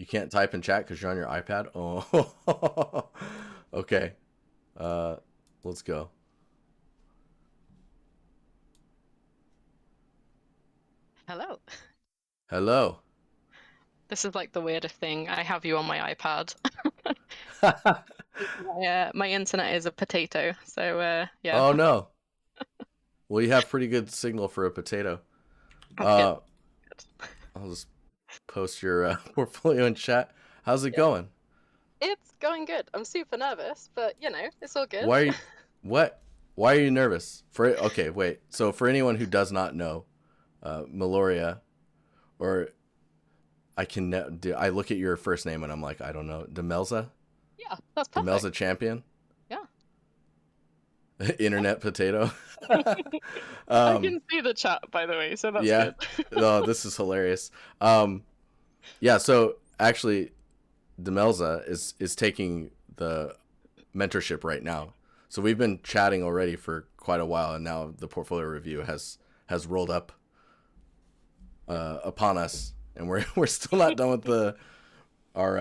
You can't type in chat because you're on your iPad? Oh. Okay. Uh, let's go. Hello. Hello. This is like the weirdest thing. I have you on my iPad. My internet is a potato, so yeah, Oh no. Well, you have pretty good signal for a potato. that's good. Uh, Good. I'll just post your portfolio in chat. How's it Yeah, going? it's going good. I'm super nervous, but it's all good. Why? What? Why are you nervous? For okay, wait. So for anyone who does not know, Meloria, or I look at your first name and I'm like, I don't know, Demelza, Yeah, that's Demelza perfect. champion, Yeah. internet potato. I um, can see the chat, by the way, so that's yeah. good. Oh, this is hilarious. Yeah. So actually, Demelza is taking the mentorship right now. So we've been chatting already for quite a while, and now the portfolio review has rolled up upon us, and we're we're still not done with the our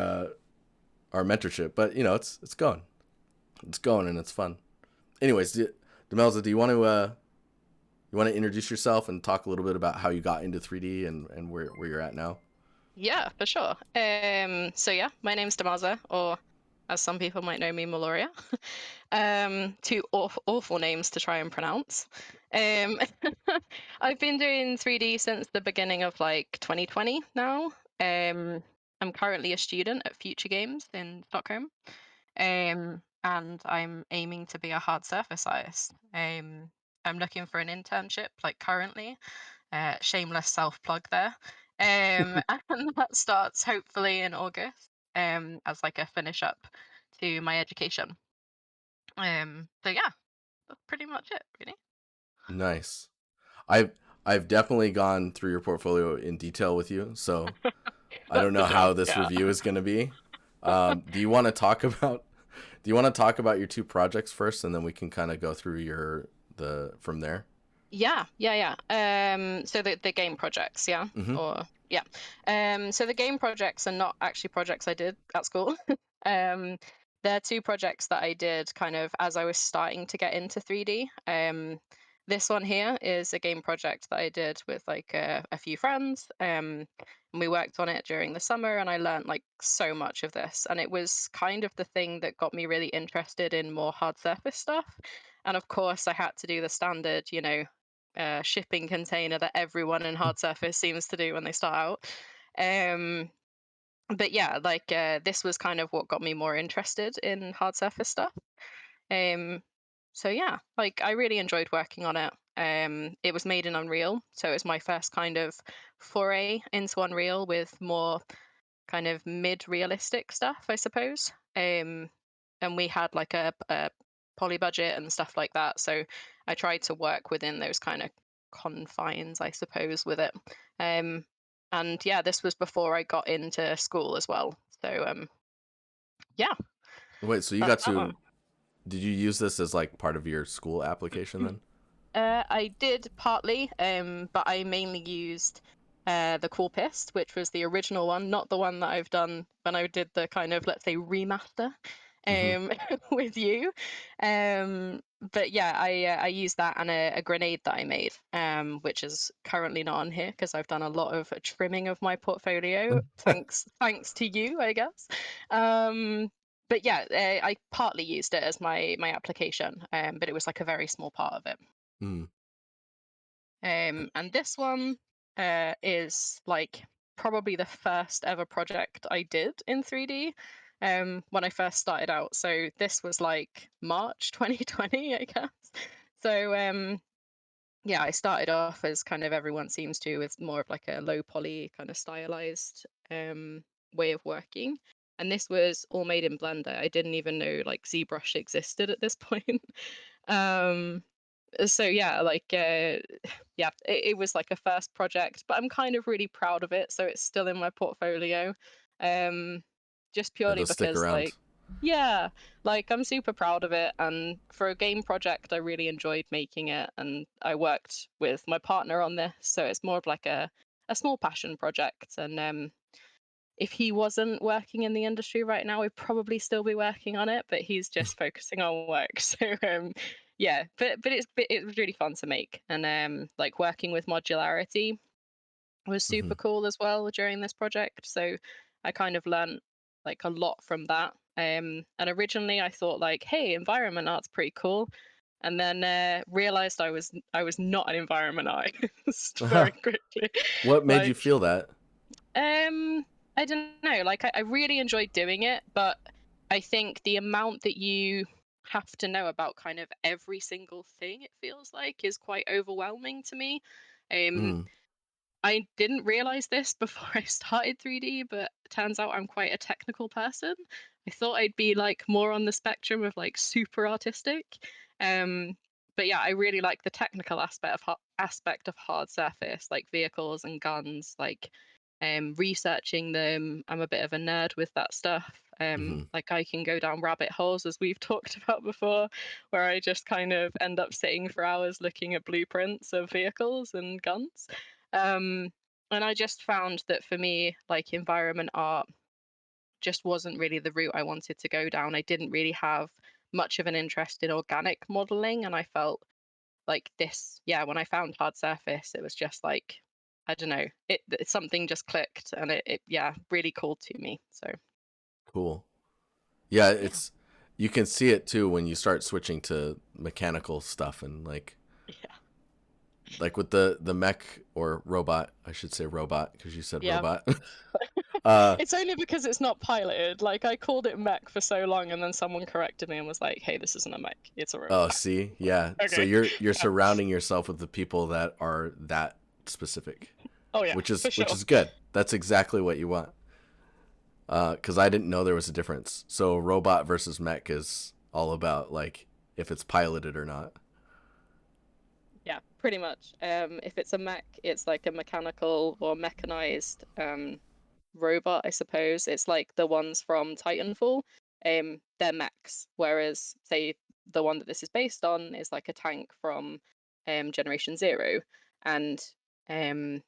our mentorship. But you know, it's going, and it's fun. Anyways, Demelza, do you want to introduce yourself and talk a little bit about how you got into 3D and where you're at now? Yeah, for sure. So yeah, my name's Demelza, or as some people might know me, Meloria. Two awful names to try and pronounce. Um, I've been doing 3D since the beginning of like 2020 now. Um, I'm currently a student at Future Games in Stockholm. And I'm aiming to be a hard surface artist. I'm looking for an internship like currently. Shameless self plug there. And that starts hopefully in August. As like a finish up to my education. So yeah, that's pretty much it, really. Nice. I've I've definitely gone through your portfolio in detail with you, so I That's don't the know how job, this yeah. review is going to be. Do you want to talk about do you want to talk about your two projects first, and then we can kind of go through your the from there? Yeah. So the game projects, yeah, Mm-hmm. or yeah. So the game projects are not actually projects I did at school. Um, they're two projects that I did kind of as I was starting to get into 3D. This one here is a game project that I did with like a few friends. And we worked on it during the summer, and I learned like so much of this. And it was kind of the thing that got me really interested in more hard surface stuff. And of course, I had to do the standard, shipping container that everyone in hard surface seems to do when they start out. Um, but yeah, like this was kind of what got me more interested in hard surface stuff. Um, so yeah, like I really enjoyed working on it. It was made in Unreal, so it was my first kind of foray into Unreal with more kind of mid-realistic stuff, I suppose. And we had like a poly budget and stuff like that, so I tried to work within those kind of confines, I suppose, with it. Um, and yeah, this was before I got into school as well. So yeah, Wait, so you that's got that one. to did you use this as like part of your school application then? I did partly, but I mainly used the Cool Pist, which was the original one, not the one that I've done when I did the kind of, let's say, remaster Mm-hmm. um, with you. But yeah, I used that and a grenade that I made, which is currently not on here because I've done a lot of trimming of my portfolio. Thanks to you, I guess. Um, but yeah, I partly used it as my application, but it was like a very small part of it. Mm. And this one is like probably the first ever project I did in 3D when I first started out. So this was like March 2020, I guess. So yeah, I started off as kind of everyone seems to with more of like a low poly kind of stylized way of working. And this was all made in Blender. I didn't even know like ZBrush existed at this point. um, so yeah, like yeah, it was like a first project, but I'm kind of really proud of it, so it's still in my portfolio. Um, just purely It'll stick because around. like yeah, like I'm super proud of it, and for a game project, I really enjoyed making it, and I worked with my partner on this, so it's more of like a small passion project, and if he wasn't working in the industry right now, we'd probably still be working on it, but he's just focusing on work. So yeah, but it was really fun to make, and like working with modularity was Hmm. super cool as well during this project. So I kind of learned like a lot from that. And originally I thought like, hey, environment art's pretty cool, and then realized I was not an environment artist very quickly. What made you Like, feel that? I don't know. Like, I really enjoyed doing it, but I think the amount that you have to know about kind of every single thing, it feels like, is quite overwhelming to me. Um, Mm. I didn't realize this before I started 3D, but it turns out I'm quite a technical person. I thought I'd be like more on the spectrum of like super artistic. Um, but yeah, I really like the technical aspect of hard surface, like vehicles and guns, like researching them. I'm a bit of a nerd with that stuff. Hmm. Like I can go down rabbit holes, as we've talked about before, where I just kind of end up sitting for hours looking at blueprints of vehicles and guns. Um, and I just found that for me, like environment art just wasn't really the route I wanted to go down. I didn't really have much of an interest in organic modeling, and I felt like this, yeah, when I found hard surface, it was just like, I don't know, something just clicked, and it yeah, really called to me. So Cool. Yeah, yeah, it's you can see it too when you start switching to mechanical stuff and yeah, like with the mech or robot, I should say robot because you said yeah. robot. uh It's only because it's not piloted. Like I called it mech for so long, and then someone corrected me and was like, "Hey, this isn't a mech; it's a oh, robot." see? Yeah. So Okay. you're Yeah. surrounding yourself with the people that are that specific, Oh yeah, which for is sure. good. That's exactly what you want. Cuz I didn't know there was a difference. So robot versus mech is all about like if it's piloted or not. Yeah, pretty much. If it's a mech, it's like a mechanical or mechanized robot, I suppose. It's like the ones from Titanfall. They're mechs, whereas say the one that this is based on is like a tank from Generation Zero, and um,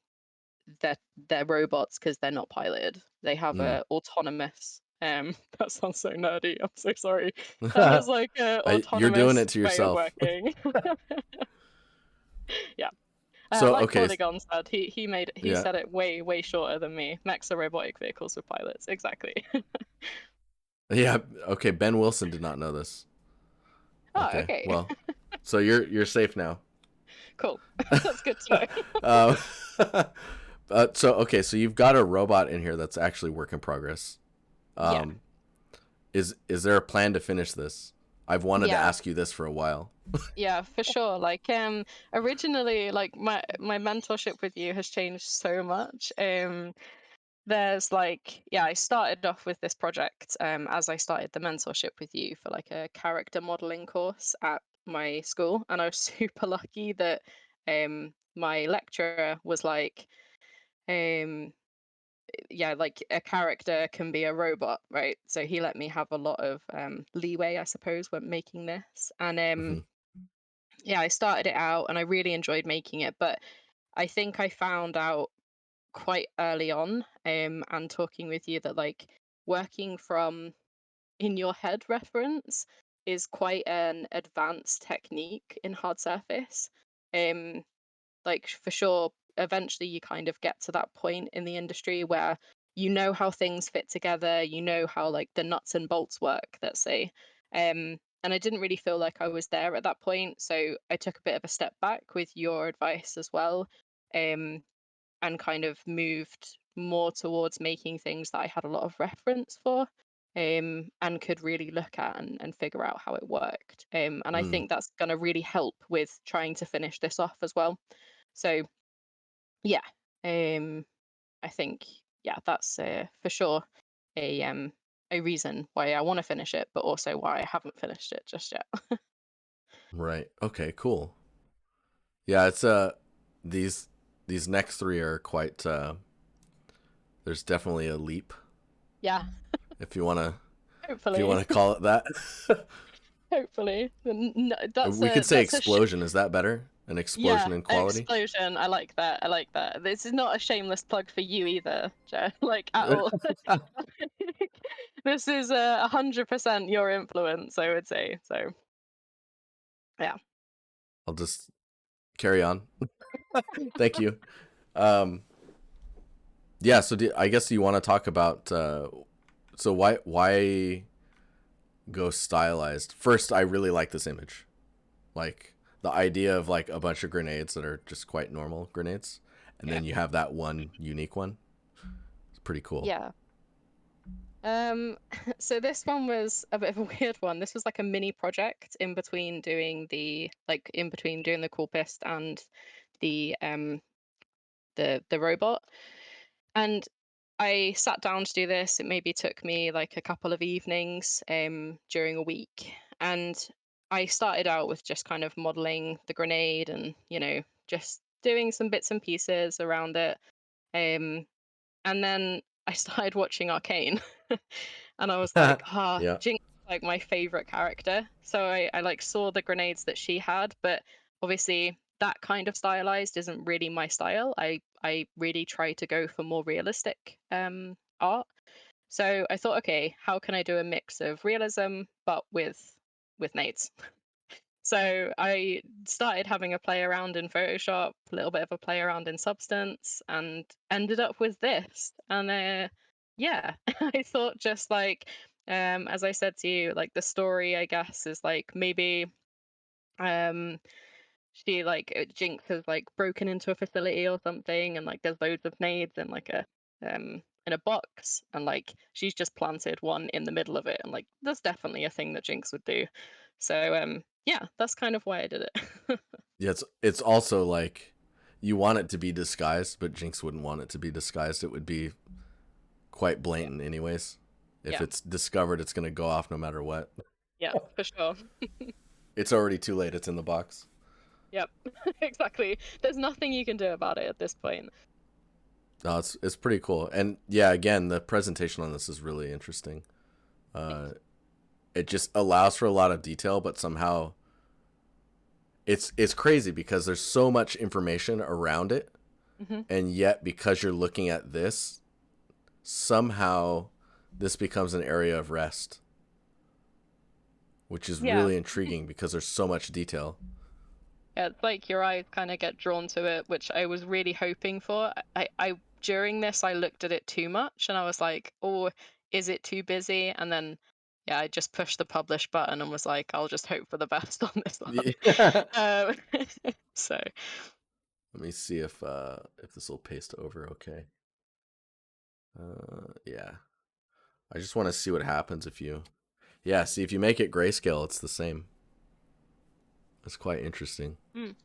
they're robots because they're not piloted. They have Mm. a autonomous. That sounds so nerdy. I'm so sorry. That is like a You're doing autonomous it to way of yourself. working. Yeah. So Like okay, Polygon said, he yeah. said it way shorter than me. Mechs are robotic vehicles with pilots. Exactly. Yeah, okay, Ben Wilson did not know this. Oh, Okay. okay. Well, so you're safe now. Cool. That's good to know. um, so okay, so you've got a robot in here that's actually work in progress. Yeah. Um, is there a plan to finish this? I've wanted to Yeah. ask you this for a while. Yeah, for sure. Like originally like my mentorship with you has changed so much. There's like, yeah, I started off with this project as I started the mentorship with you for like a character modeling course at my school, and I was super lucky that my lecturer was like, um yeah, like a character can be a robot, right? So he let me have a lot of leeway, I suppose, when making this. And Hmm. yeah, I started it out and I really enjoyed making it, but I think I found out quite early on, and talking with you, that like working from in your head reference is quite an advanced technique in hard surface. Um, like for sure, eventually you kind of get to that point in the industry where you know how things fit together, you know how like the nuts and bolts work, let's say. And I didn't really feel like I was there at that point, so I took a bit of a step back with your advice as well. Um, and kind of moved more towards making things that I had a lot of reference for, and could really look at and figure out how it worked. And I Mm, think that's going to really help with trying to finish this off as well. So yeah, um, I think yeah, that's for sure a reason why I want to finish it, but also why I haven't finished it just yet. right. Okay. Cool. Yeah. It's these these next three are quite. There's definitely a leap Yeah, if you wanna hopefully, call it that. hopefully. That's We could a say explosion. Is that better? An Yeah, explosion in quality. explosion. I like that. I like that. This is not a shameless plug for you either, Joe. Like at all. This is 100% your influence, I would say. So yeah. I'll just carry on. Thank you. Um, yeah. So I guess you want to talk about. So why go stylized? First, I really like this image. Like the idea of like a bunch of grenades that are just quite normal grenades, and Yeah. then you have that one unique one. It's pretty cool. Yeah. Um, so this one was a bit of a weird one. This was like a mini project in between doing the cool pist and the robot. And I sat down to do this. It maybe took me like a couple of evenings during a week. And I started out with just kind of modeling the grenade and, just doing some bits and pieces around it. Um, and then I started watching Arcane, and I was like, Yeah. Jinx is like my favorite character. So I like saw the grenades that she had, but obviously that kind of stylized isn't really my style. I really try to go for more realistic art. So I thought, okay, how can I do a mix of realism but with nades? So I started having a play around in Photoshop, a little bit of a play around in Substance, and ended up with this. And yeah, I thought just like, as I said to you, like the story, I guess, is like maybe um she like Jinx has like broken into a facility or something, and like there's loads of nades in like a in a box, and like she's just planted one in the middle of it, and like that's definitely a thing that Jinx would do. So yeah, that's kind of why I did it. Yeah. It's also like you want it to be disguised, but Jinx wouldn't want it to be disguised. It would be quite Yeah, blatant, anyways. If yeah, it's discovered, it's gonna go off no matter what. yeah, for sure. It's already too late. It's in the box. Yep, exactly. There's nothing you can do about it at this point. No, it's pretty cool. And yeah, again, the presentation on this is really interesting. Uh, Thanks. it just allows for a lot of detail, but somehow it's crazy because there's so much information around it, Hmm. and yet because you're looking at this, somehow this becomes an area of rest, which is Yeah. really intriguing because there's so much detail. Yeah, it's like your eyes kind of get drawn to it, which I was really hoping for. I during this I looked at it too much and I was like, oh, is it too busy? And then yeah, I just pushed the publish button and was like, I'll just hope for the best on this one. Yeah. Um, so Let me see if this will paste over okay. Yeah. I just want to see what happens if you. Yeah, see if you make it grayscale, it's the same. It's quite interesting. mm,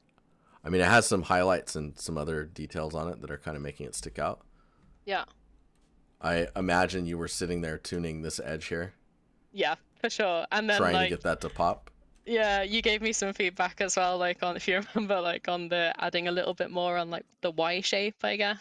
I mean, it has some highlights and some other details on it that are kind of making it stick out. yeah, I imagine you were sitting there tuning this edge here, yeah, for sure. And then trying to like get that to pop. yeah, you gave me some feedback as well, like on if you remember, like on the adding a little bit more on like the Y shape, I guess.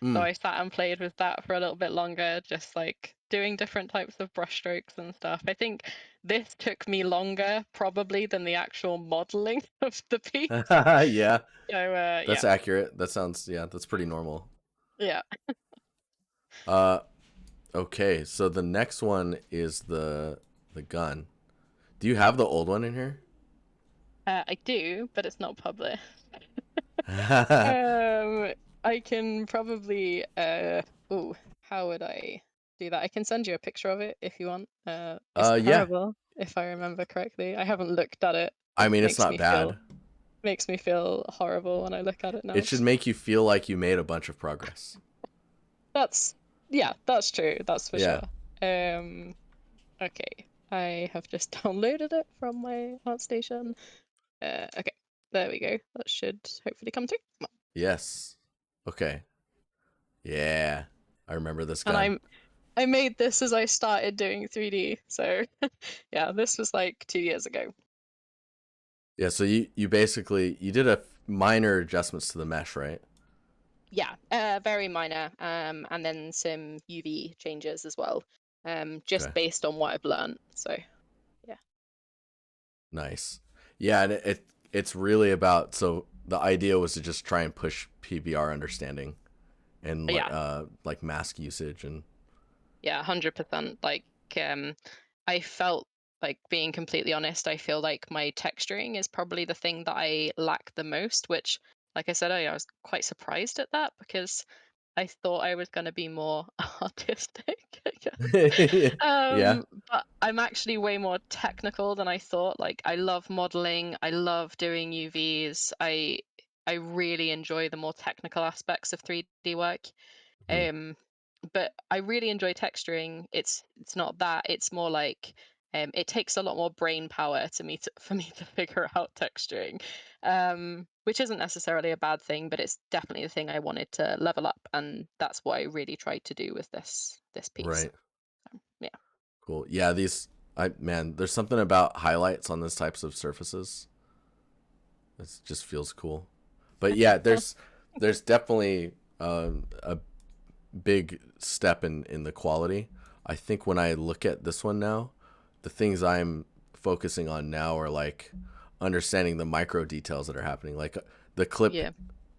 So Mm. I sat and played with that for a little bit longer, just like doing different types of brush strokes and stuff. I think this took me longer probably than the actual modeling of the piece. Yeah, So yeah, that's accurate. That sounds, yeah, that's pretty normal. yeah. Uh, okay, so the next one is the gun. Do you have the old one in here? I do, but it's not published. Um, I can probably oh, how would I do that? I can send you a picture of it if you want. It's Yeah. terrible if I remember correctly. I haven't looked at it. I It mean, it's not bad. makes me feel horrible when I look at it It now. should make you feel like you made a bunch of progress. That's yeah, that's true. That's for sure. Yeah. Um, okay. I have just downloaded it from my ArtStation. Okay, there we go. That should hopefully come through. Yes. Okay. Yeah. I remember this And gun. I made this as I started doing 3D. So yeah, this was like 2 years ago. Yeah, so you basically you did a minor adjustments to the mesh, right? Yeah, very minor. And then some UV changes as well. Just Okay. based on what I've learned. So yeah. Nice. Yeah, and it's really about so the idea was to just try and push PBR understanding and Yeah, like mask usage and yeah, 100%. Like, um, I felt like, being completely honest, I feel like my texturing is probably the thing that I lack the most, which, like I said earlier, I was quite surprised at that because I thought I was going to be more artistic, I guess. yeah. But I'm actually way more technical than I thought. Like, I love modeling, I love doing UVs. I really enjoy the more technical aspects of 3D work. Hmm. Um, but I really enjoy texturing. It's not that. It's more like, it takes a lot more brain power to me to, for me to figure out texturing, which isn't necessarily a bad thing, but it's definitely the thing I wanted to level up, and that's what I really tried to do with this piece. Right. Yeah. Cool. Yeah, these I man, there's something about highlights on these types of surfaces. It just feels cool. But yeah, there's definitely a big step in the quality. I think when I look at this one now, the things I'm focusing on now are like understanding the micro details that are happening, like the clip, Yeah.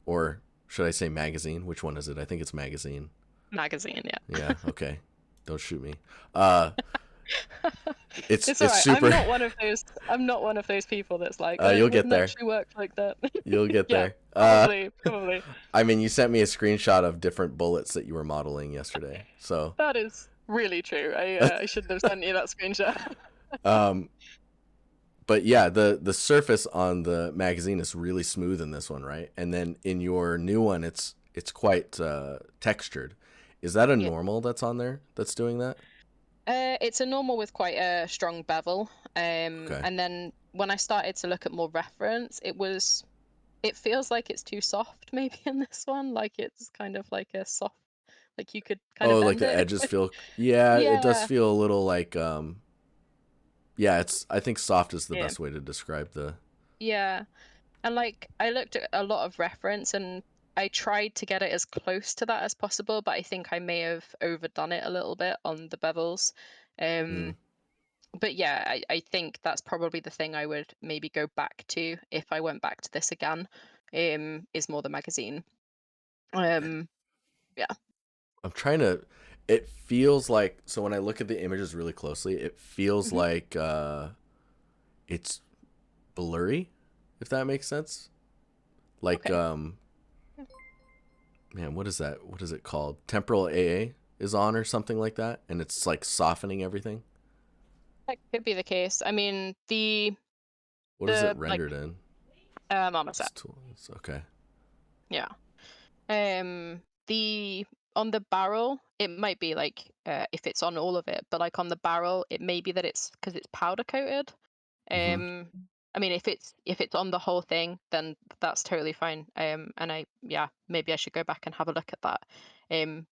or should I say magazine? Which one is it? I think it's magazine. Magazine. Yeah. Yeah. Okay. Don't shoot me. Uh, It's all it's right. I'm super. not one of those. I'm not one of those people that's like, oh, it You'll get wouldn't there. actually work like that. You'll get Yeah, there. probably. I mean, you sent me a screenshot of different bullets that you were modeling yesterday. So, That is really true. I shouldn't have sent you that screenshot. um, but yeah, the surface on the magazine is really smooth in this one, right? And then in your new one, it's quite textured. Is that a Yeah. normal that's on there that's doing that? It's a normal with quite a strong bevel. Okay. And then when I started to look at more reference, it feels like it's too soft maybe in this one. Like, it's kind of like a soft, like you could kind of Oh, like bend the it. edges feel. Yeah, it does Yeah. feel a little like. Yeah, it's. I think soft is the Yeah. best way to describe the. Yeah. And like, I looked at a lot of reference and I tried to get it as close to that as possible, but I think I may have overdone it a little bit on the bevels. Hmm. Um, but yeah, I think that's probably the thing I would maybe go back to if I went back to this again, is more the magazine. Um, yeah. I'm trying to. It feels like so when I look at the images really closely, it feels Hmm. like it's blurry, if that makes sense. Like Okay. Yeah, man, what is that? What is it called? Temporal AA is on or something like that, and it's like softening everything. that could be the case. I mean, What is it the like, rendered in? on a This set. tool. It's okay. Yeah. The on the barrel, it might be like, if it's on all of it, but like on the barrel, it may be that it's because it's powder coated. Mm-hmm. Um, I mean, if it's on the whole thing, then that's totally fine. And yeah, maybe I should go back and have a look at that.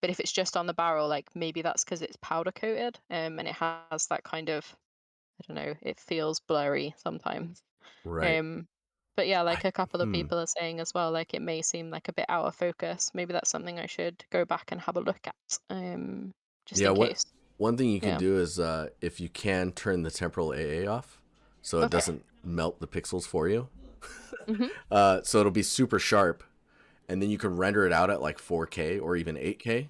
But if it's just on the barrel, like, maybe that's because it's powder coated. And it has that kind of, I don't know, it feels blurry sometimes. Right. Um, but yeah, I like a couple of hmm. people are saying as well, like, it may seem like a bit out of focus. Maybe that's something I should go back and have a look at, just Yeah. in What case. one thing you can Yeah. do is if you can turn the temporal AA off, so it Okay. doesn't melt the pixels for you. Hmm. So it'll be super sharp, and then you can render it out at like 4K or even 8K.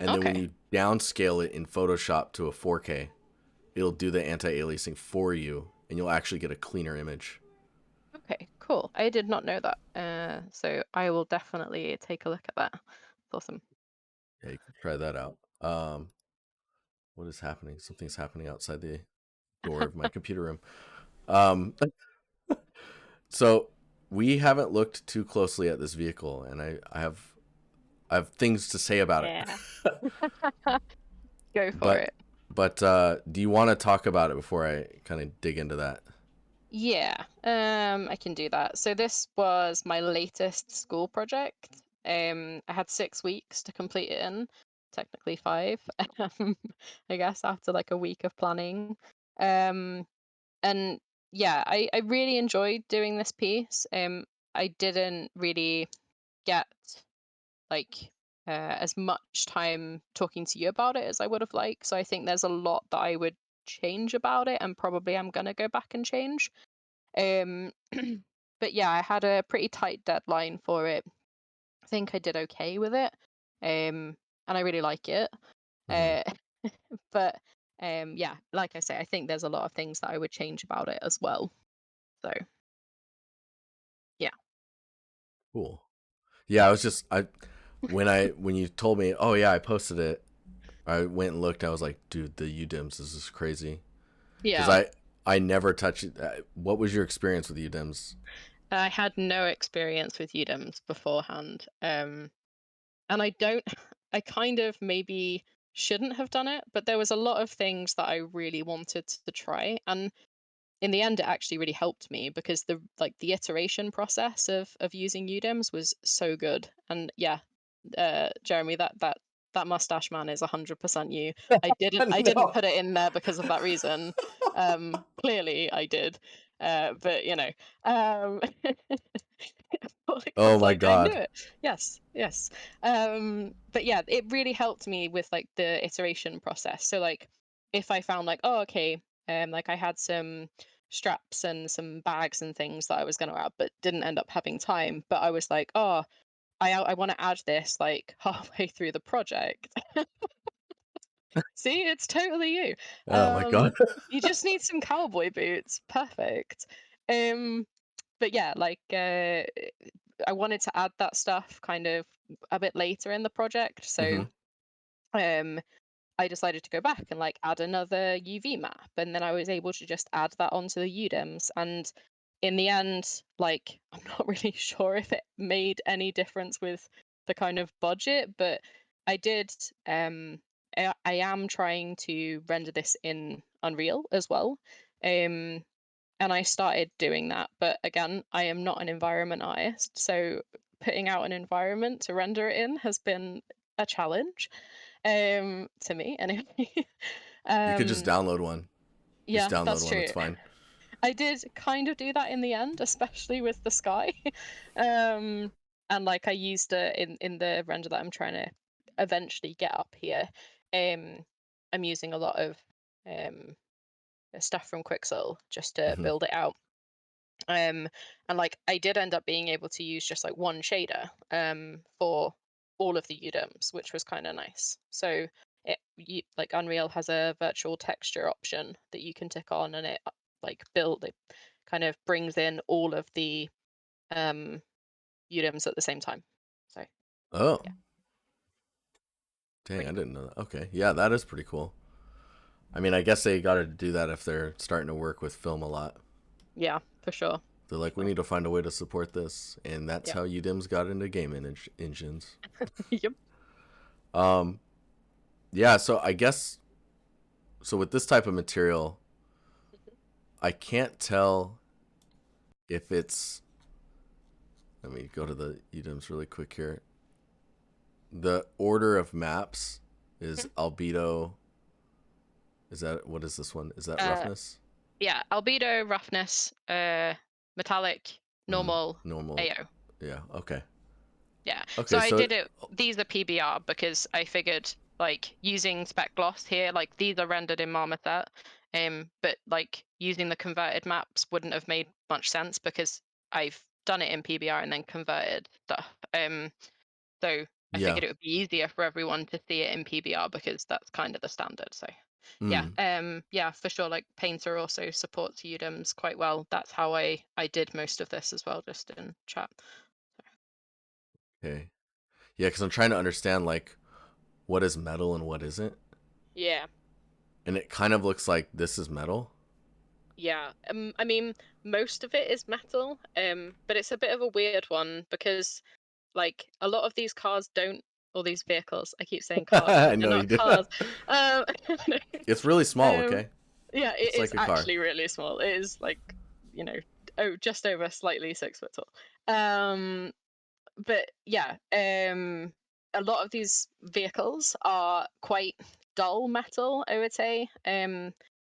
And then when Okay. you downscale it in Photoshop to a 4K, it'll do the anti-aliasing for you, and you'll actually get a cleaner image. Okay. Cool. I did not know that. So I will definitely take a look at that. That's awesome. Yeah, you can try that out. What is happening? Something's happening outside the door of my computer room. Um, so we haven't looked too closely at this vehicle, and I have things to say about it. Yeah. Go for but it. but do you want to talk about it before I kind of dig into that? Yeah, I can do that. So this was my latest school project. I had 6 weeks to complete it in, technically five, um, I guess, after like a week of planning. Um, and yeah, I really enjoyed doing this piece. I didn't really get like, as much time talking to you about it as I would have liked. So I think there's a lot that I would change about it, and probably I'm gonna go back and change. Um, but yeah, I had a pretty tight deadline for it. I think I did okay with it, and I really like it. Hmm. Uh, but yeah, like I say, I think there's a lot of things that I would change about it as well. So yeah, Cool. Yeah, I was just I when you told me, oh yeah, I posted it. I went and looked. I was like, dude, the UDIMs, this is crazy. Because yeah. I never touched it. What was your experience with UDIMs? I had no experience with UDEMs beforehand, and I don't. I kind of maybe shouldn't have done it, but there was a lot of things that I really wanted to try, and in the end, it actually really helped me because the iteration process of using UDEMs was so good. And yeah, Jeremy, that mustache man is 100% you. I didn't No. put it in there because of that reason. Clearly I did. But um Oh God's my like, I knew god. it. Yes, yes. But yeah, it really helped me with like the iteration process. So like if I found like, oh okay, like I had some straps and some bags and things that I was gonna add, but didn't end up having time. But I was like, oh, I want to add this like halfway through the project. See, it's totally you. Oh my god. You just need some cowboy boots. Perfect. Um, but yeah, like I wanted to add that stuff kind of a bit later in the project, so Hmm. um, I decided to go back and like add another UV map, and then I was able to just add that onto the UDEMs. And in the end, like I'm not really sure if it made any difference with the kind of budget, but I did. I am trying to render this in Unreal as well. Um, and I started doing that. But again, I am not an environment artist, so putting out an environment to render it in has been a challenge to me anyway. You could just um, download one. Just yeah, download that's one. true. It's fine. I did kind of do that in the end, especially with the sky. um, and like I used it in the render that I'm trying to eventually get up here. Um, I'm using a lot of um stuff from Quixel just to Hmm. build it out. Um, and like I did end up being able to use just like one shader for all of the UDEMs, which was kind of nice. So like Unreal has a virtual texture option that you can tick on, and it kind of brings in all of the um UDEMs at the same time. So Oh, yeah, dang, pretty I cool. didn't know that. Okay. Yeah, that is pretty cool. I mean, I guess they got to do that if they're starting to work with film a lot. Yeah, for sure. They're like, we Sure. need to find a way to support this, and that's Yeah. how UDIMs got into game engines. Yep. Um, yeah. So I guess so with this type of material, I can't tell if it's. Let me go to the UDIMs really quick here. The order of maps is Mhm. albedo. Is that what is this one? Is that Uh, roughness? yeah, albedo, roughness, metallic, Mm, normal, normal. AO. Yeah. Okay. Yeah. So Okay. I So. did it. These are PBR because I figured like using spec gloss here, like these are rendered in Marmoset, but like using the converted maps wouldn't have made much sense because I've done it in PBR and then converted stuff. So I Yeah. figured it would be easier for everyone to see it in PBR because that's kind of the standard. So yeah, Mm. yeah, for sure. Like Painter also supports UDEMs quite well. That's how I did most of this as well, just in chat. Okay. Yeah, because I'm trying to understand like what is metal and what isn't, Yeah. and it kind of looks like this is metal. Yeah, I mean, most of it is metal, but it's a bit of a weird one because, like, a lot of these cars don't, or these vehicles. I keep saying cars, but I they're know you not do. cars. Um, It's really small. um, Okay. yeah, it It's is like a car. actually really small. It is like, you know, oh, just over slightly 6 foot tall. Um, but yeah, a lot of these vehicles are quite dull metal, I would say.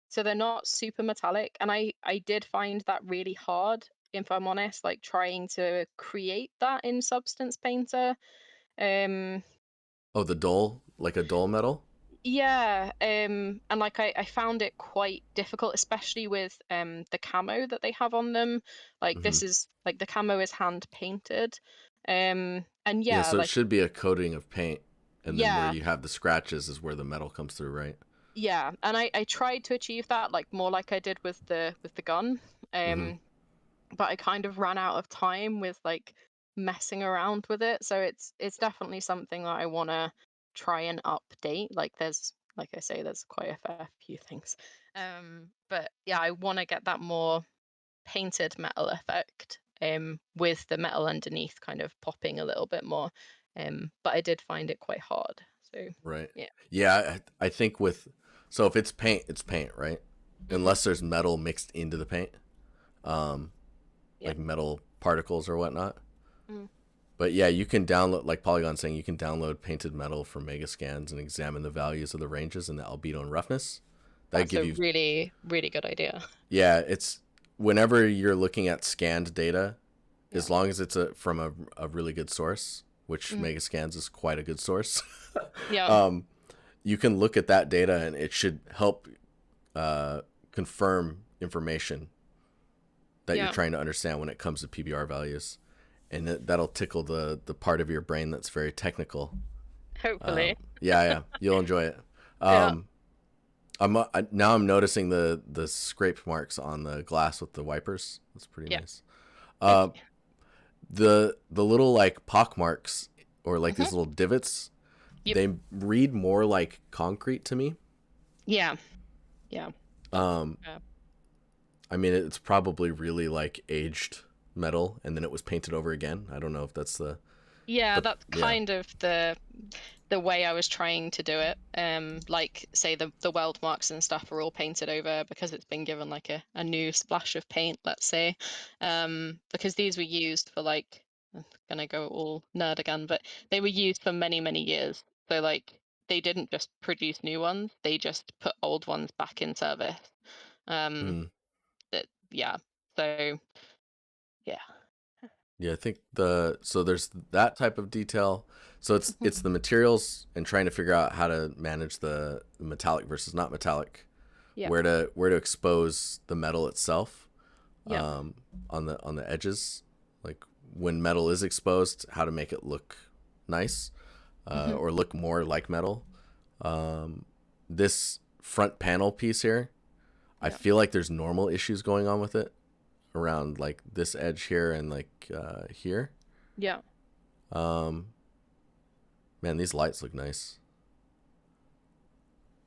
So they're not super metallic, and I did find that really hard, if I'm honest, like trying to create that in Substance Painter. Um, Oh, the dull, like a dull metal. Yeah, and like I found it quite difficult, especially with the camo that they have on them. Like Hmm. this is like the camo is hand painted. And Yeah, yeah, so it like should be a coating of paint, and then where yeah, you have the scratches is where the metal comes through, right? yeah. And I tried to achieve that like more like I did with the gun. Hmm. But I kind of ran out of time with like messing around with it. So it's definitely something that I want to try and update. Like there's like I say, there's quite a fair few things. But yeah, I want to get that more painted metal effect. With the metal underneath kind of popping a little bit more. But I did find it quite hard. So Right. yeah. Yeah, I think with so if it's paint, right? Hmm. Unless there's metal mixed into the paint, um, Yeah. like metal particles or whatnot. Mm. But yeah, you can download, like Polygon saying, you can download painted metal from Megascans and examine the values of the ranges and the albedo and roughness. That That's give a you, really, really good idea. yeah, it's whenever you're looking at scanned data, Yeah. as long as it's from a really good source, which Mm. Megascans is quite a good source, Yeah. um, you can look at that data and it should help uh, confirm information that you're Yeah. trying to understand when it comes to PBR values. And that'll tickle the part of your brain that's very technical. Hopefully. Yeah, you'll enjoy it. Yeah. Um, now I'm noticing the scrape marks on the glass with the wipers. That's pretty Yeah. nice. Thank Uh, you. the little like pock marks or like Hmm. these little divots, Yep. they read more like concrete to me. Yeah. Yeah. That's Um, fair. I mean, it's probably really like aged metal, and then it was painted over again. I don't know if that's Yeah, but that's yeah. kind of the way I was trying to do it. Like say the weld marks and stuff are all painted over because it's been given like a new splash of paint, let's say. Because these were used for like I'm gonna go all nerd again, but they were used for many, many years. So like they didn't just produce new ones, they just put old ones back in service. Um Mm. that yeah. So yeah. Yeah, I think so there's that type of detail. So it's Mhm. the materials and trying to figure out how to manage the metallic versus not metallic, Yeah. where to expose the metal itself, Yeah. on the edges, like when metal is exposed, how to make it look nice, Hmm. or look more like metal. Um, this front panel piece here, I Yeah. feel like there's normal issues going on with it around like this edge here and like here. Yeah. Um, Man, these lights look nice.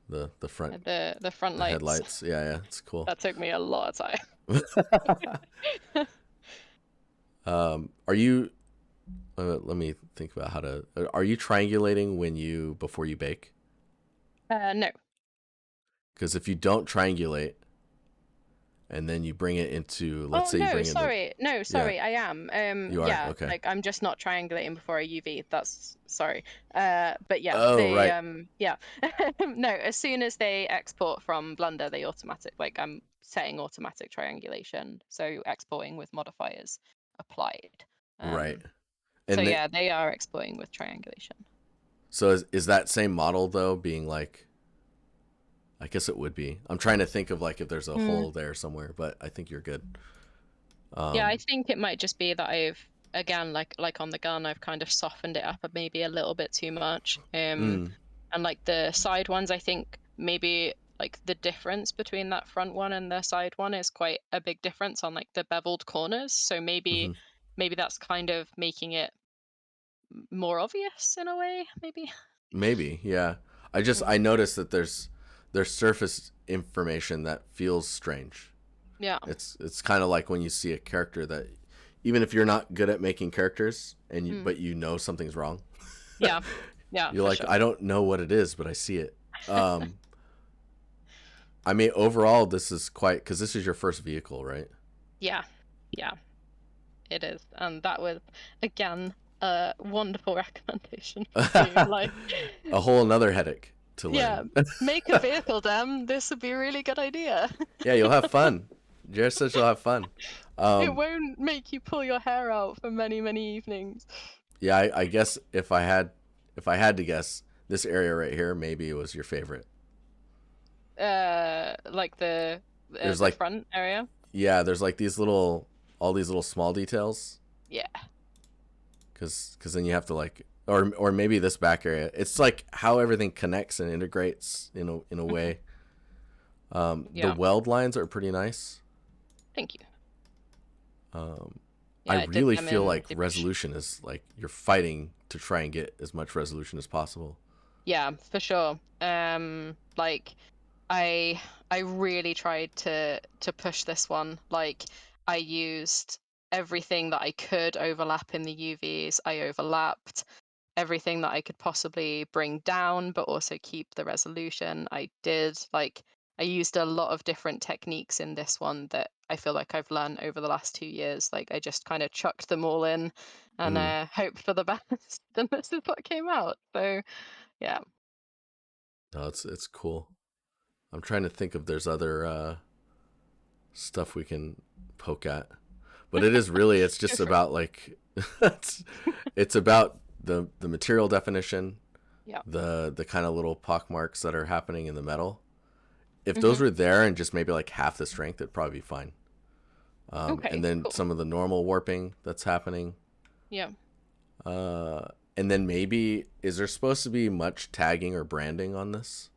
The front, The front the lights. headlights. Yeah, it's cool. That took me a lot of time. Are you? Let me think about how to. Are you triangulating when you before you bake? No. Because if you don't triangulate and then you bring it into, let's Oh say you no, bring in the, sorry. No, yeah, sorry, I am. you are Yeah, okay. like I'm just not triangulating before I UV. That's sorry. But yeah, Oh they right, yeah. No, as soon as they export from Blender, they automatic like I'm setting automatic triangulation. So exporting with modifiers applied. right. So And yeah, they are exporting with triangulation. so is that same model though being like? I guess it would be. I'm trying to think of like if there's a Hmm. hole there somewhere, but I think you're good. Yeah, I Um, think it might just be that I've again like on the gun, I've kind of softened it up maybe a little bit too much. mm, And like the side ones, I think maybe like the difference between that front one and the side one is quite a big difference on like the beveled corners. So hmm. maybe that's kind of making it more obvious in a way, maybe. Maybe, yeah. Mm. I noticed that there's surface information that feels strange. Yeah. It's kind of like when you see a character that even if you're not good at making characters and Mm. but you know something's wrong. Yeah. Yeah, You're for like, sure. I don't know what it is, but I see it. Um, I mean, overall, this is quite because this is your first vehicle, right? Yeah. Yeah, it is. And that was again a wonderful recommendation from you. Like A whole another headache to yeah, learn. make a vehicle, damn. This would be a really good idea. Yeah, you'll have fun. Jared says you'll have fun. It Um, won't make you pull your hair out for many, many evenings. yeah, I guess if I had to guess, this area right here maybe was your favorite. Like There's the like, front area. yeah, there's like these little, all these little small details. Yeah. Cause then you have to like, or maybe this back area. It's like how everything connects and integrates in a Hmm. way. The Yeah. weld lines are pretty nice. Thank you. Um, I Yeah, I did really them feel in like ZBrush. resolution is like you're fighting to try and get as much resolution as possible. Yeah, for sure. Like I I really tried to push this one. Like I used everything that I could overlap in the UVs. I overlapped everything that I could possibly bring down, but also keep the resolution. I did. Like I used a lot of different techniques in this one that I feel like I've learned over the last 2 years. Like I just kind of chucked them all in and Mm. hoped for the best. And this is what came out. So yeah. No, it's cool. I'm trying to think if there's other stuff we can poke at, but it is really, it's Go just for it. about like it's about the material definition, Yeah. the kind of little pock marks that are happening in the metal. If those Hmm. were there and just maybe like half the strength, it'd probably be fine. And Okay, then cool. some of the normal warping that's happening. Yeah. Uh, and then maybe, is there supposed to be much tagging or branding on this?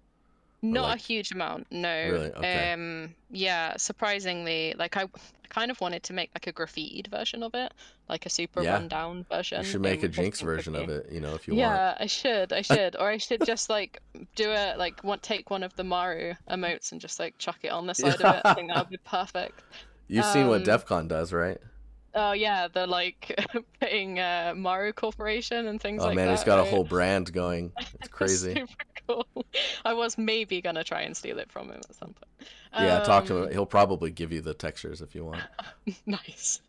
Or Not a like, huge amount, no. really? Okay. Yeah, surprisingly, like I kind of wanted to make like a graffitied version of it, like a super Yeah. rundown You version, should make a which I Jinx think would version of be. it, if you want. Yeah, I should, or I should just like do a like want take one of the Maru emotes and just like chuck it on the side of it. I think that would be perfect. You've seen what Um, DEF CON does, right? oh yeah, the like putting Maru Corporation and things Oh like man, he's that, got a right? whole brand going. It's That's crazy. super cool. I was maybe gonna try and steal it from him at some point. Yeah, talk to him. Um, He'll probably give you the textures if you want. nice.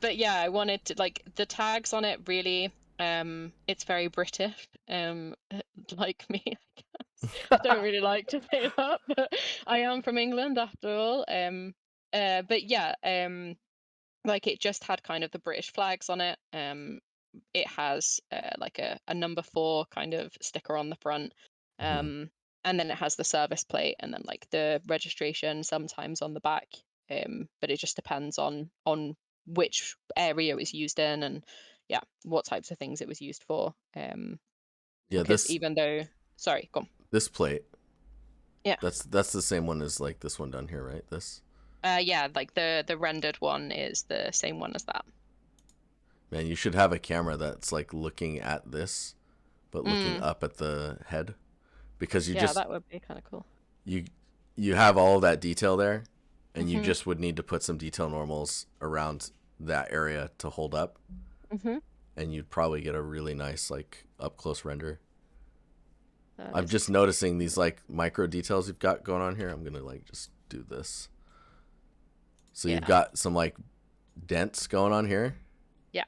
But yeah, I wanted to like the tags on it really. It's very British. Like me, I guess. I don't really like to say that, but I am from England after all. But yeah, like it just had kind of the British flags on it. It has like a number 4 kind of sticker on the front. Hmm. Um, and then it has the service plate and then like the registration sometimes on the back. But it just depends on which area it was used in and yeah, what types of things it was used for. Yeah, Because this even though, sorry, go on. this plate, Yeah. that's the same one as like this one down here, right? This, Yeah, like the rendered one is the same one as that. man, you should have a camera that's like looking at this, but looking Mm, up at the head, because yeah, that would be kind of cool. you you have all of that detail there, and you Mhm. just would need to put some detail normals around that area to hold up, Mhm. and you'd probably get a really nice like up close render. That I'm is just noticing these like micro details you've got going on here. I'm gonna like just do this. So you've yeah. got some like dents going on here. Yeah.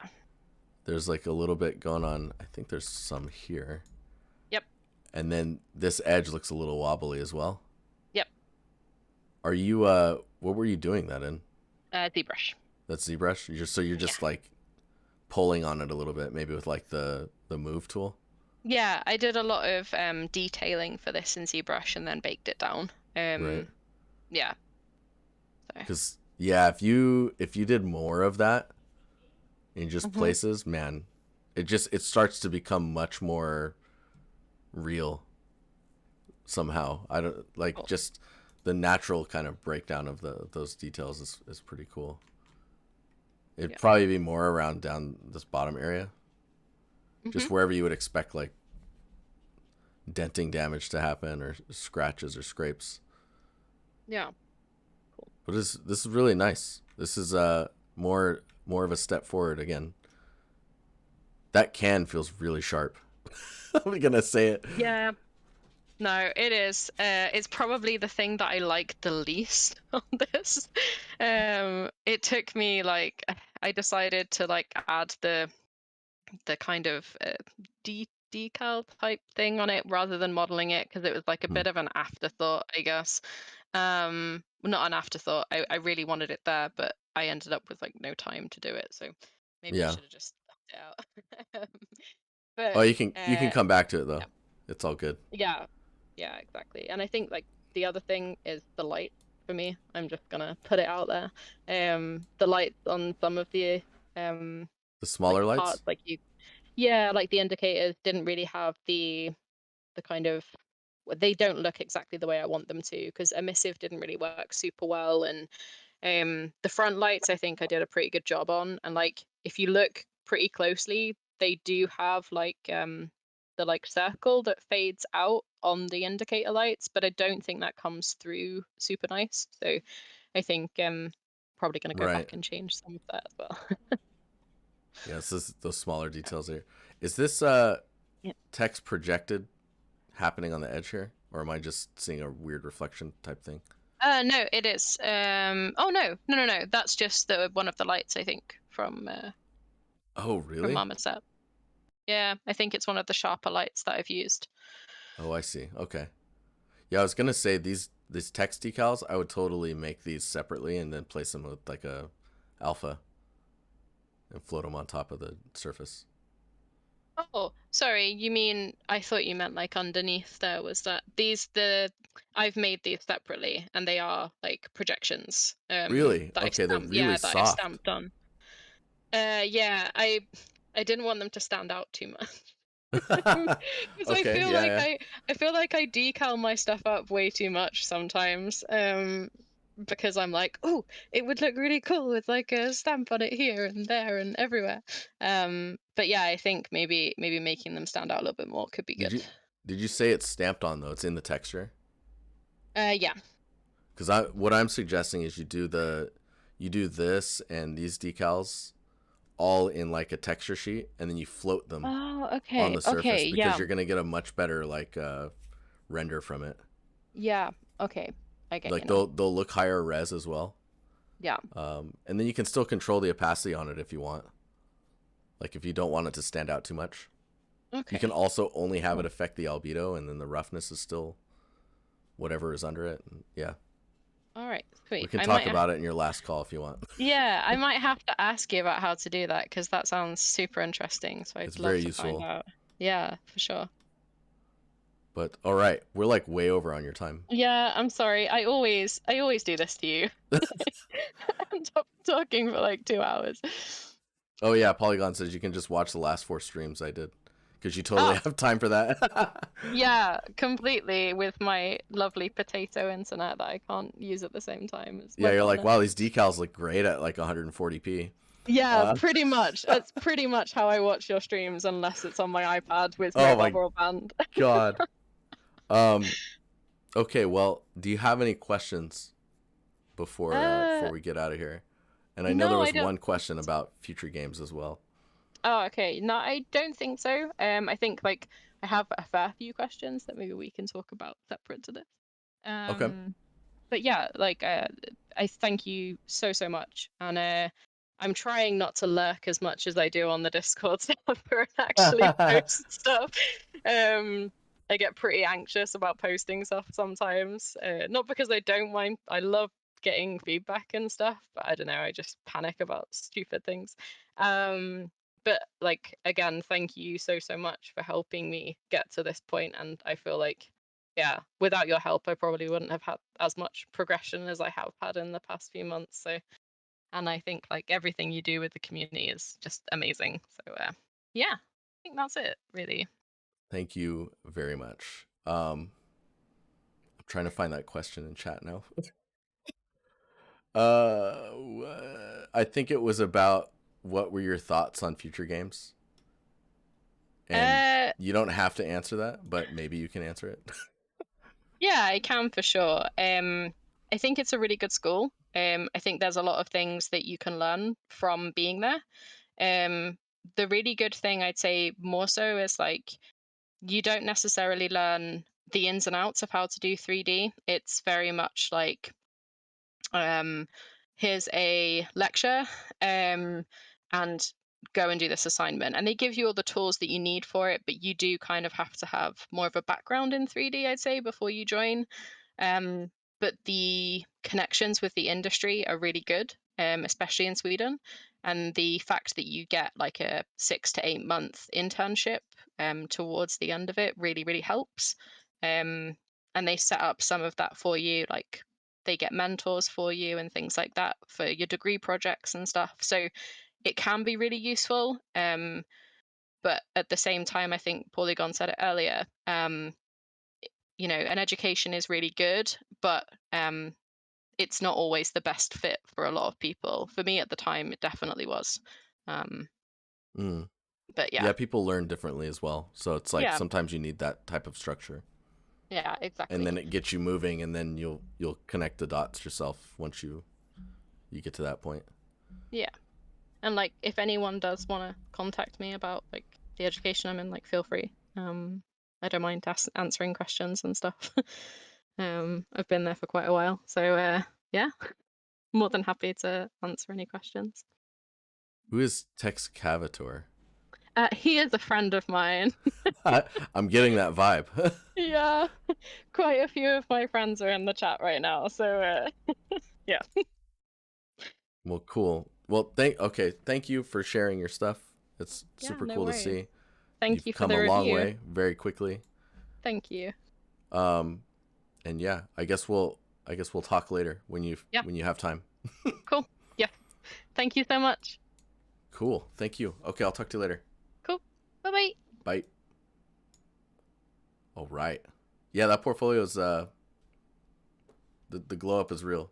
There's like a little bit going on. I think there's some here. Yep. And then this edge looks a little wobbly as well. Yep. Are you what were you doing that in? ZBrush. That's ZBrush? You're Yeah. just like pulling on it a little bit, maybe with like the move tool. Yeah, I did a lot of detailing for this in ZBrush and then baked it down. Right. Yeah. So. Cuz yeah, if you did more of that in just Mhm. places, man, it starts to become much more real somehow. I don't like Cool. just the natural kind of breakdown of those details is pretty cool. It'd Yeah. probably be more around down this bottom area, Mhm. just wherever you would expect like denting damage to happen or scratches or scrapes. Yeah. Cool. But this is really nice. This is more of a step forward again. That can feels really sharp. I'm gonna say it. Yeah. No, it is. It's probably the thing that I like the least on this. It took me like I decided to like add the kind of decal type thing on it rather than modeling it because it was like a Hmm. bit of an afterthought, I guess. Not an afterthought. I really wanted it there, but I ended up with like no time to do it, so maybe I Yeah. should have just left it out. But Oh, you can come back to it though. yeah, It's all good. yeah, yeah, exactly. And I think like the other thing is the light for me. I'm just gonna put it out there. The lights on some of the um The like smaller lights? parts, like yeah, like the indicators didn't really have the kind of they don't look exactly the way I want them to because emissive didn't really work super well, and the front lights I think I did a pretty good job on, and like if you look pretty closely, they do have like the like circle that fades out on the indicator lights, but I don't think that comes through super nice. So I think probably gonna go Right. back and change some of that as well. Yeah, this is those smaller details here. Is this Yeah. text projected happening on the edge here? Or am I just seeing a weird reflection type thing? No, it is. Oh no, no, no, no. That's just the one of the lights I think Oh, from really? Armored Set. Yeah, I think it's one of the sharper lights that I've used. Oh, I see. Okay. Yeah, I was gonna say these text decals, I would totally make these separately and then place them with like a alpha and float them on top of the surface. Oh, sorry, you mean I thought you meant like underneath there was that I've made these separately and they are like projections Really? that I've Okay, they're stamped, really yeah, that I've soft. stamped on. Yeah, I didn't want them to stand out too much. Because Okay, yeah, yeah. I feel like I decal my stuff up way too much sometimes. Because I'm like, oh, it would look really cool with like a stamp on it here and there and everywhere. But yeah, I think maybe making them stand out a little bit more could be Did good. you say it's stamped on though? It's in the texture? Yeah. Because I what I'm suggesting is you do this and these decals all in like a texture sheet, and then you float them Oh, on okay, the surface okay, because yeah, you're gonna get a much better like render from it. yeah, okay. I get you Like now. they'll look higher res as well, Yeah. and then you can still control the opacity on it if you want. Like if you don't want it to stand out too much, you can Okay. also only have it Cool. affect the albedo, and then the roughness is still whatever is under it. And yeah, All right, we sweet. can talk about it in your last call if you want. Yeah, I might have to ask you about how to do that because that sounds super interesting. So It's I'd love very to find useful. out. Yeah, for sure. But all right, we're like way over on your time. Yeah, I'm sorry. I always do this to you. I end up talking for like 2 hours. Oh yeah, Polygon says you can just watch the last 4 streams I did because you totally Oh, have time for that. yeah, completely with my lovely potato internet that I can't use at the same time as Yeah, my you're like, partner. wow, these decals look great at like 140p. Yeah, Uh, pretty much. That's pretty much how I watch your streams, unless it's on my iPad with oh mobile my broadband. god. Um. Okay. Well, do you have any questions before Uh, we get out of here? And I know there no, I was don't. one question about future games as well. Oh, okay. No, I don't think so. I think like I have a fair few questions that maybe we can talk about separate to this. Okay. Um, but yeah, like I thank you so so much, and I'm trying not to lurk as much as I do on the Discord server and actually post stuff. Um, I get pretty anxious about posting stuff sometimes. Not because I don't mind. I love getting feedback and stuff, but I don't know. I just panic about stupid things. Um, but like again, thank you so so much for helping me get to this point, and I feel like yeah, without your help, I probably wouldn't have had as much progression as I have had in the past few months. So, and I think like everything you do with the community is just amazing. So, yeah, I think that's it, really. Thank you very much. I'm trying to find that question in chat now. I think it was about what were your thoughts on future games, and Uh, you don't have to answer that, but maybe you can answer it. yeah, I can for sure. I think it's a really good school. I think there's a lot of things that you can learn from being there. The really good thing I'd say more so is like you don't necessarily learn the ins and outs of how to do 3D. It's very much like um, here's a lecture and go and do this assignment. And they give you all the tools that you need for it, but you do kind of have to have more of a background in 3D, I'd say, before you join. Um, but the connections with the industry are really good, especially in Sweden. And the fact that you get like a 6 to 8 month internship towards the end of it really, really helps. And they set up some of that for you, like they get mentors for you and things like that for your degree projects and stuff. So it can be really useful. But at the same time, I think Polygon said it earlier. An education is really good, but it's not always the best fit for a lot of people. For me at the time, it definitely was. Um, Mm. but yeah, Yeah, people learn differently as well. So it's like yeah, sometimes you need that type of structure. yeah, And exactly. then it gets you moving, and then you'll connect the dots yourself once you get to that point. Yeah. And like, if anyone does want to contact me about like the education I'm in, like, feel free. I don't mind answering questions and stuff. I've been there for quite a while, so yeah, more than happy to answer any questions. Who is Texcavator? He is a friend of mine. I'm getting that vibe. Yeah, quite a few of my friends are in the chat right now, so yeah. Well, cool. Well, thank you for sharing your stuff. It's Yeah, super no cool to worries. see. Thank You've you for come the a long review. way very quickly. Thank you. Um, and yeah, I guess we'll talk later when you Yeah, when you have time. cool. Yeah. Thank you so much. Cool. Thank you. Okay, I'll talk to you later. Cool. Bye-bye. Bye. All right. Yeah, that portfolio is the glow up is real.